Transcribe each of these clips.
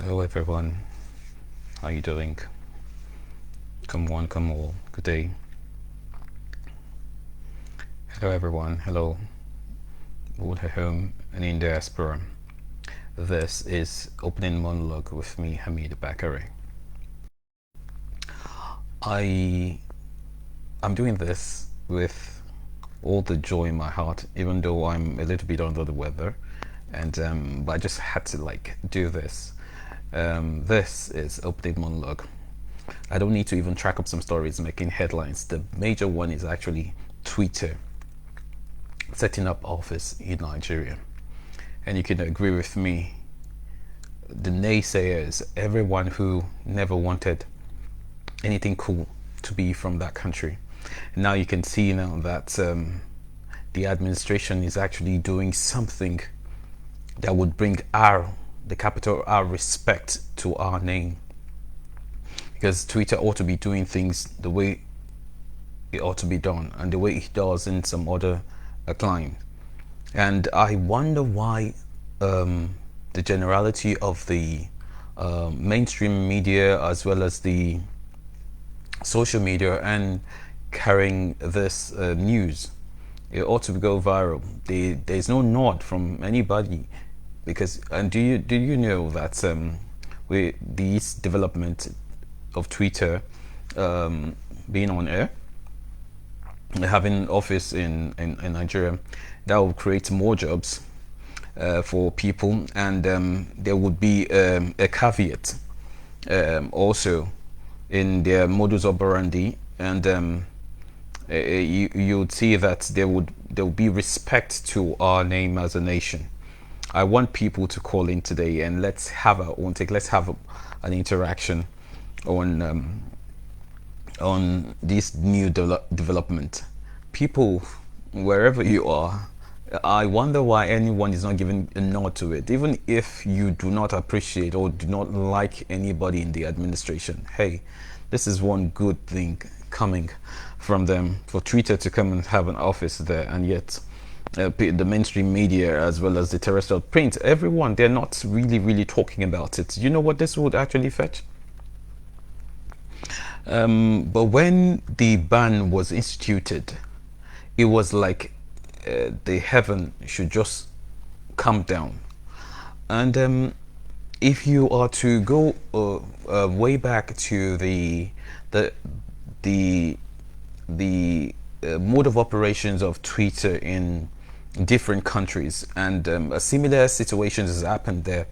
Hello everyone, how you doing? Come one, come all, good day. Hello everyone, hello, both at home and in diaspora. This is Opening Monologue with me, Hamid Bakari. I I'm doing this with all the joy in my heart, even though I'm a little bit under the weather, and but I just had to do this. This is Update Monologue. I don't need to even track up some stories making headlines. The major one is actually Twitter setting up office in Nigeria. And you can agree with me, the naysayers, everyone who never wanted anything cool to be from that country. Now you can see now that the administration is actually doing something that would bring the capital R, respect to our name. Because Twitter ought to be doing things the way it ought to be done and the way it does in some other clime. And I wonder why the generality of the mainstream media as well as the social media and carrying this news, it ought to go viral. There's no nod from anybody because, and do you know that with these development of Twitter being on air, having office in Nigeria, that will create more jobs for people, and there would be a caveat also in their modus operandi, and you would see that there will be respect to our name as a nation. I want people to call in today and let's have our own take. Let's have an interaction on this new development. People, wherever you are, I wonder why anyone is not giving a nod to it, even if you do not appreciate or do not like anybody in the administration. Hey, this is one good thing coming from them, for Twitter to come and have an office there. And yet the mainstream media as well as the terrestrial print, everyone, they're not really talking about it. You know what this would actually fetch? But when the ban was instituted, it was like the heaven should just come down. And if you are to go way back to the the mode of operations of Twitter in different countries, and a similar situation has happened there.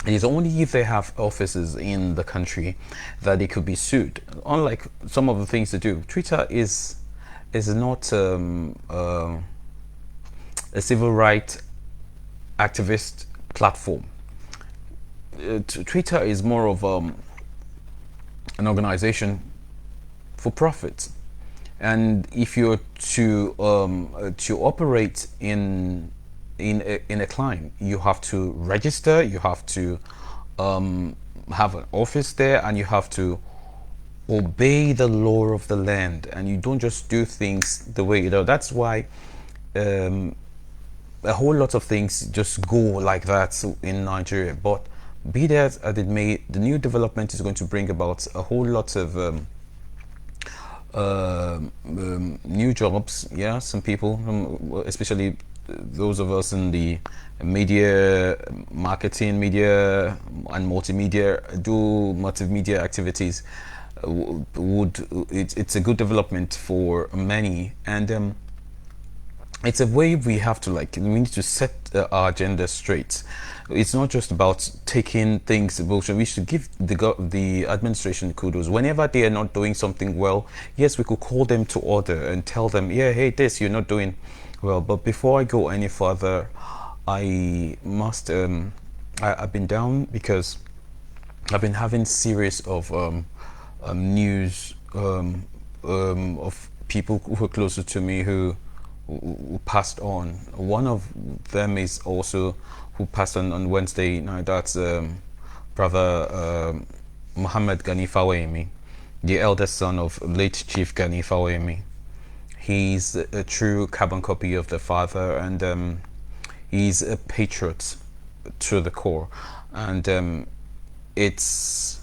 It is only if they have offices in the country that they could be sued. Unlike some of the things they do, Twitter is not a civil rights activist platform. Twitter is more of an organization for profit, and if you're to operate in a clime, you have to register, you have to have an office there, and you have to obey the law of the land, and you don't just do things the way you know. That's why a whole lot of things just go like that in Nigeria. But be that as it may, the new development is going to bring about a whole lot of new jobs. Yeah, some people, especially those of us in the media, marketing, media, and multimedia, do multimedia activities. It's a good development for many, and it's a way we have to we need to set our agenda straight. It's not just about taking things bullshit. We should give the administration kudos whenever they are not doing something well. Yes, we could call them to order and tell them, yeah, hey, this you're not doing well. But before I go any further, I must I've been down because I've been having series of news of people who are closer to me who passed on. One of them is also who passed on Wednesday night. That's brother Muhammad Gani Fawemi, the eldest son of late Chief Gani Fawemi. He's a true carbon copy of the father, and he's a patriot to the core. And it's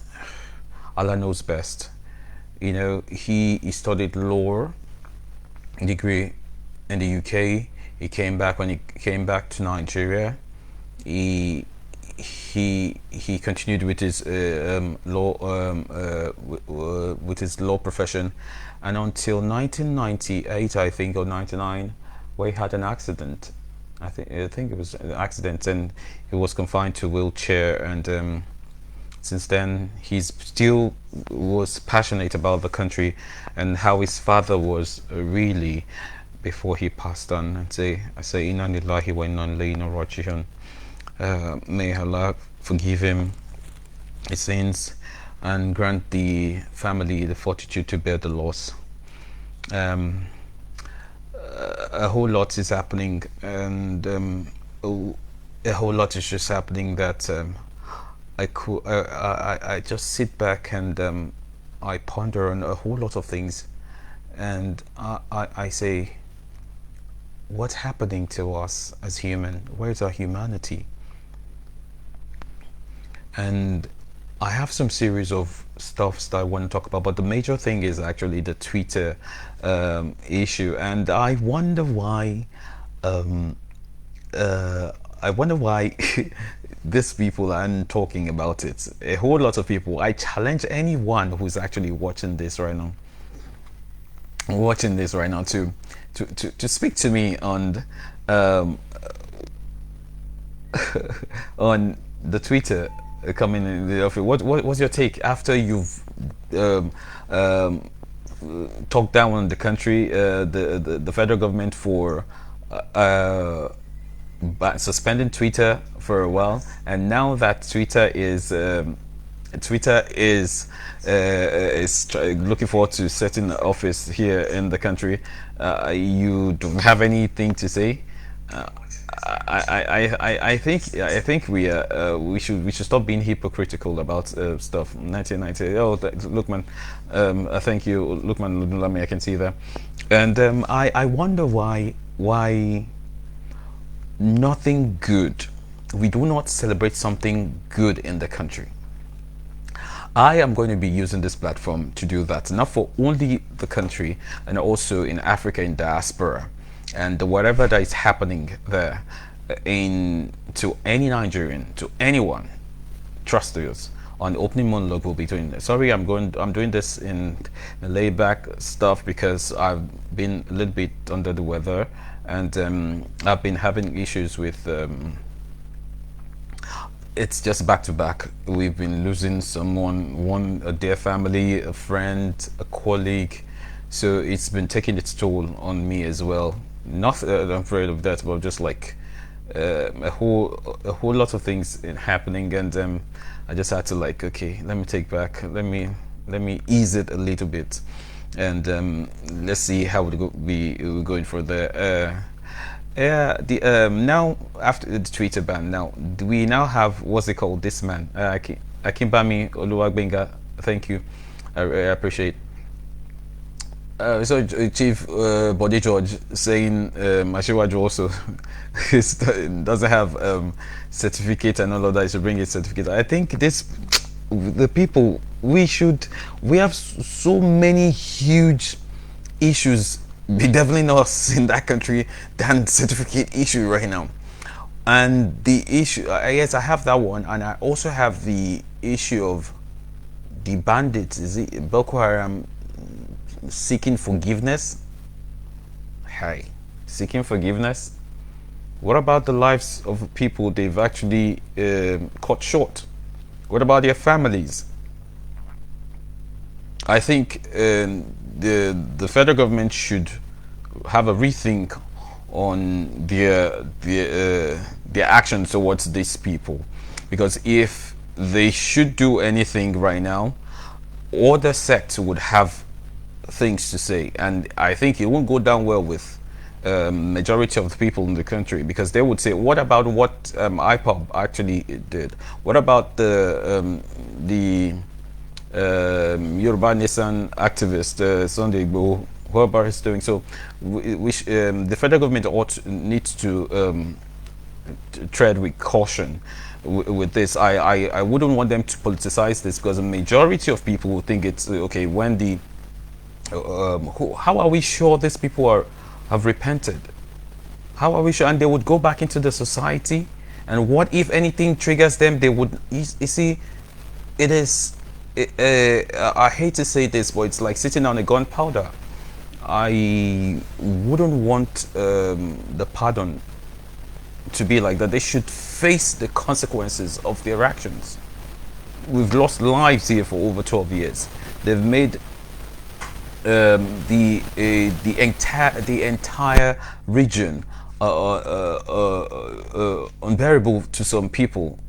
Allah knows best. You know, he studied law degree in the UK. He came back when he came back to Nigeria. He he continued with his law with his law profession, and until 1998, I think, or 99, where he had an accident. I think it was an accident, and he was confined to a wheelchair. And since then, he's still was passionate about the country and how his father was really before he passed on. And I say, Inna lillahi wa inna ilayhi raji'un. May Allah forgive him his sins and grant the family the fortitude to bear the loss. Um, a whole lot is happening, and a whole lot is just happening that I just sit back and I ponder on a whole lot of things, and I say, what's happening to us as human? Where's our humanity? And I have some series of stuffs that I want to talk about, but the major thing is actually the Twitter issue, and I wonder why. Um, I wonder why these people aren't talking about it. A whole lot of people. I challenge anyone who's actually watching this right now, to speak to me on um, on the Twitter coming in the office. What's your take after you've um, um, talked down on the country, the federal government for suspending Twitter for a while, and now that Twitter is looking forward to setting office here in the country. You don't have anything to say? Uh, I think we should stop being hypocritical about stuff. 1990. Oh, look, man. Thank you, look, man. Lami, I can see that, and I wonder why nothing good. We do not celebrate something good in the country. I am going to be using this platform to do that, not for only the country, and also in Africa, in diaspora, and whatever that is happening there, in to any Nigerian, to anyone. Trust us. On the opening monologue, we'll be doing this. Sorry, I'm doing this in laid back stuff because I've been a little bit under the weather, and I've been having issues with. It's just back to back. We've been losing someone, a dear family, a friend, a colleague. So it's been taking its toll on me as well. Not that I'm afraid of that, but just like a whole lot of things happening, and I just had to, like, okay, let me take back, let me ease it a little bit, and let's see how we're going for the. Yeah, the now after the Twitter ban, now do we now have, what's it called? This man, Akimbami Oluwagbenga. Thank you, I appreciate. Chief Body George saying Ashiwaju also doesn't have certificate and all of that. He should bring his certificate. I think the people, we have so many huge issues bedeviling us in that country than certificate issue right now. And the issue, yes, I have that one, and I also have the issue of the bandits. Is it Boko Haram seeking forgiveness? Hey, seeking forgiveness? What about the lives of people they've actually cut short? What about their families? I think the federal government should have a rethink on their actions towards these people, because if they should do anything right now, other sects would have things to say, and I think it won't go down well with majority of the people in the country, because they would say, what about what IPOB actually did? What about the Yoruba Nation activist Sunday Igboho, whoever is doing so? The federal government needs to tread with caution with this. I wouldn't want them to politicize this, because the majority of people will think it's okay when the how are we sure these people are have repented? How are we sure? And they would go back into the society, and what if anything triggers them? They would, you see, it is I hate to say this, but it's like sitting on a gunpowder. I wouldn't want the pardon to be like that. They should face the consequences of their actions. We've lost lives here for over 12 years. They've made the entire region unbearable to some people,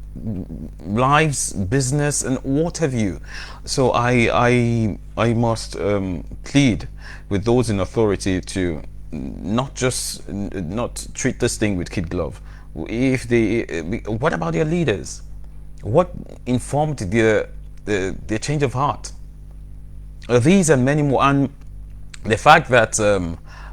lives, business, and what have you. So I must plead with those in authority to not treat this thing with kid glove. If they, what about their leaders? What informed their change of heart? These and many more, and the fact that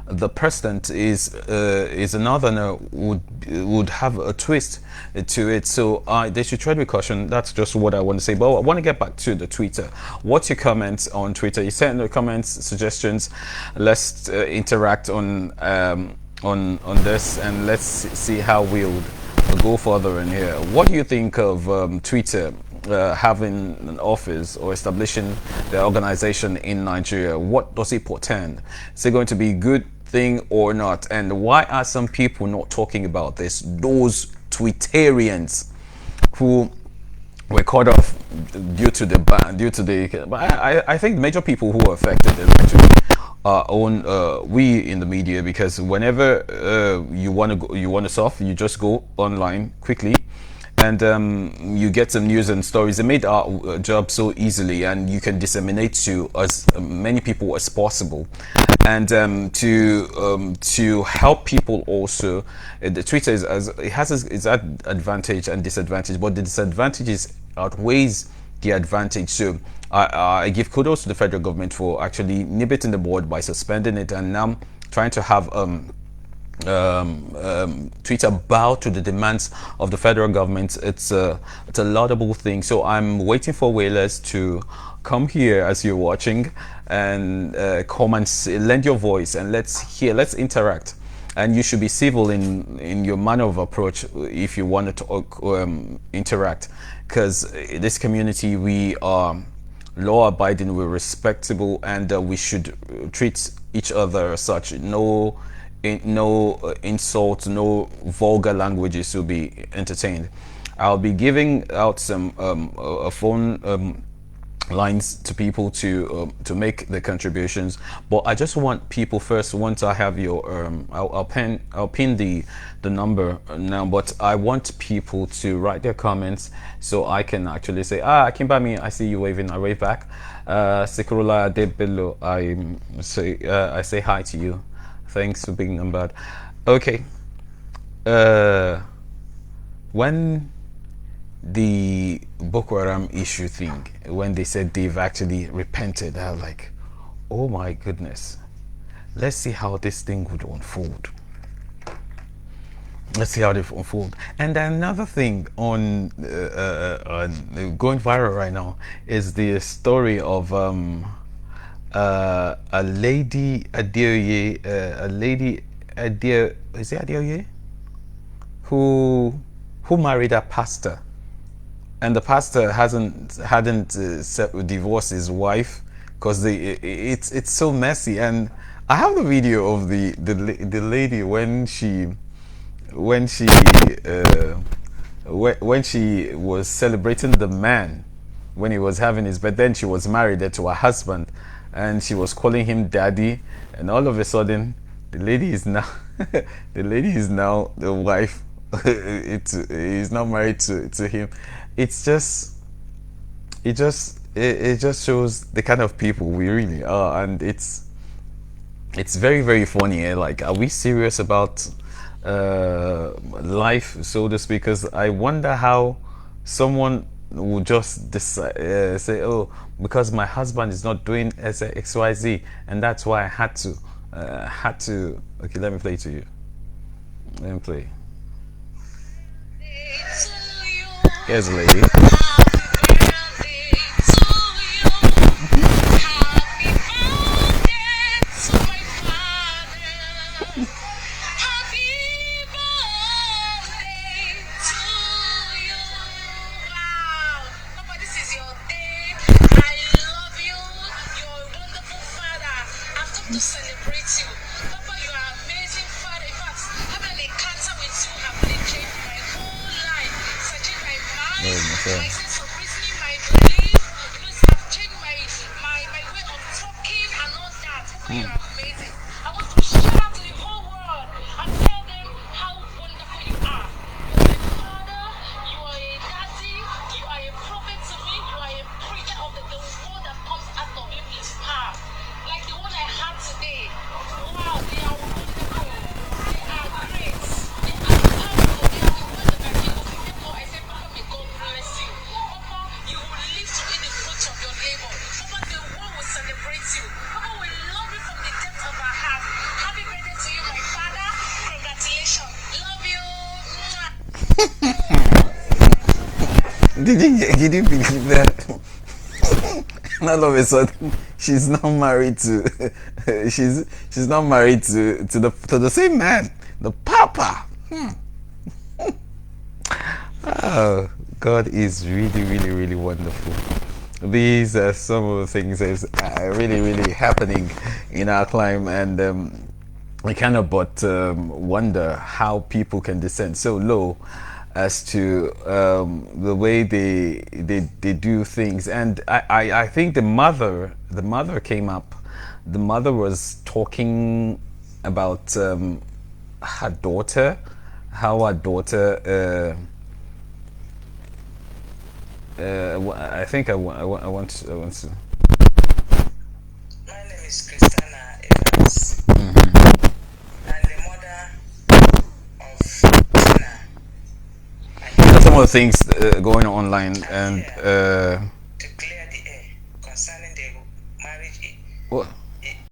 the president is a northerner would have a twist to it. So they should tread with caution. That's just what I want to say. But I want to get back to the Twitter. What's your comments on Twitter? You send the comments, suggestions. Let's interact on this, and let's see how we'll go further in here. What do you think of Twitter having an office or establishing the organization in Nigeria? What does it portend? Is it going to be a good thing or not? And why are some people not talking about this? Those Twitterians who were cut off due to the ban, but I think major people who are affected is actually we in the media, because whenever you want to surf, you just go online quickly, and you get some news and stories. They made our job so easily, and you can disseminate to as many people as possible, and to help people also. The Twitter it has its advantage and disadvantage, but the disadvantages outweighs the advantage. So I give kudos to the federal government for actually nibbling the board by suspending it, and now trying to have Twitter bow to the demands of the federal government. It's a laudable thing. So I'm waiting for whalers to come here as you're watching, and come and lend your voice, and let's interact. And you should be civil in your manner of approach if you want to talk, interact, because this community, we are law-abiding, we're respectable, and we should treat each other as such. No insults, no vulgar languages will be entertained. I'll be giving out some phone lines to people to make the contributions, but I just want people first. Once I have your I'll pin the number now, but I want people to write their comments so I can actually say, Kimbami, I see you waving. I wave back. Sikurula Debelo, I say hi to you. Thanks for being numbered. Okay. When the Boko Haram issue thing, when they said they've actually repented, I was like, oh my goodness, let's see how this thing would unfold. Let's see how they unfold. And another thing on going viral right now is the story of a lady Adeoye, is it Adeoye, who married a pastor. And the pastor hadn't divorced his wife, because it's so messy. And I have the video of the lady when she was celebrating the man when he was having his, but then she was married to her husband, and she was calling him daddy, and all of a sudden the lady is now the wife. He's now married to him. It just shows the kind of people we really are, and it's very, very funny. Like, are we serious about life, so to speak? Because I wonder how someone would just decide, say, oh, because my husband is not doing XYZ, and that's why I had to. Okay, let me play to you. Let me play. Yes, lady. To celebrate you. Papa, you are amazing father. In fact, having an encounter with you have really changed my whole life. Searching my mind, my sense of reasoning, my belief. You know, have changed my way of talking and all that. Papa, you are amazing. I want to shout out to the whole world and tell them how wonderful you are. You are a father, you are a daddy, you are a prophet to me, you are a preacher of the word that comes out of you is power. Like the one I had today. Wow, they are wonderful. They are great. They are powerful. They are the ones that are able. Therefore, I say, Papa, may God bless you. Papa, you will live to eat the fruits of your labor. Papa, the world will celebrate you. Papa, we love you from the depth of our heart. Happy birthday to you, my father. Congratulations. Love you. Did you believe that? And all of a sudden, she's not married to she's not married to the same man, the Papa. Oh, God is really, really, really wonderful. These are some of the things that are really, really happening in our climb, and we cannot but wonder how people can descend so low as to the way they do things. And I think the mother came up. The mother was talking about her daughter, how her daughter. I think I want to. My name is Christina Evans. And the mother of Tina. Some of the things going online, and To clear the air concerning the marriage. what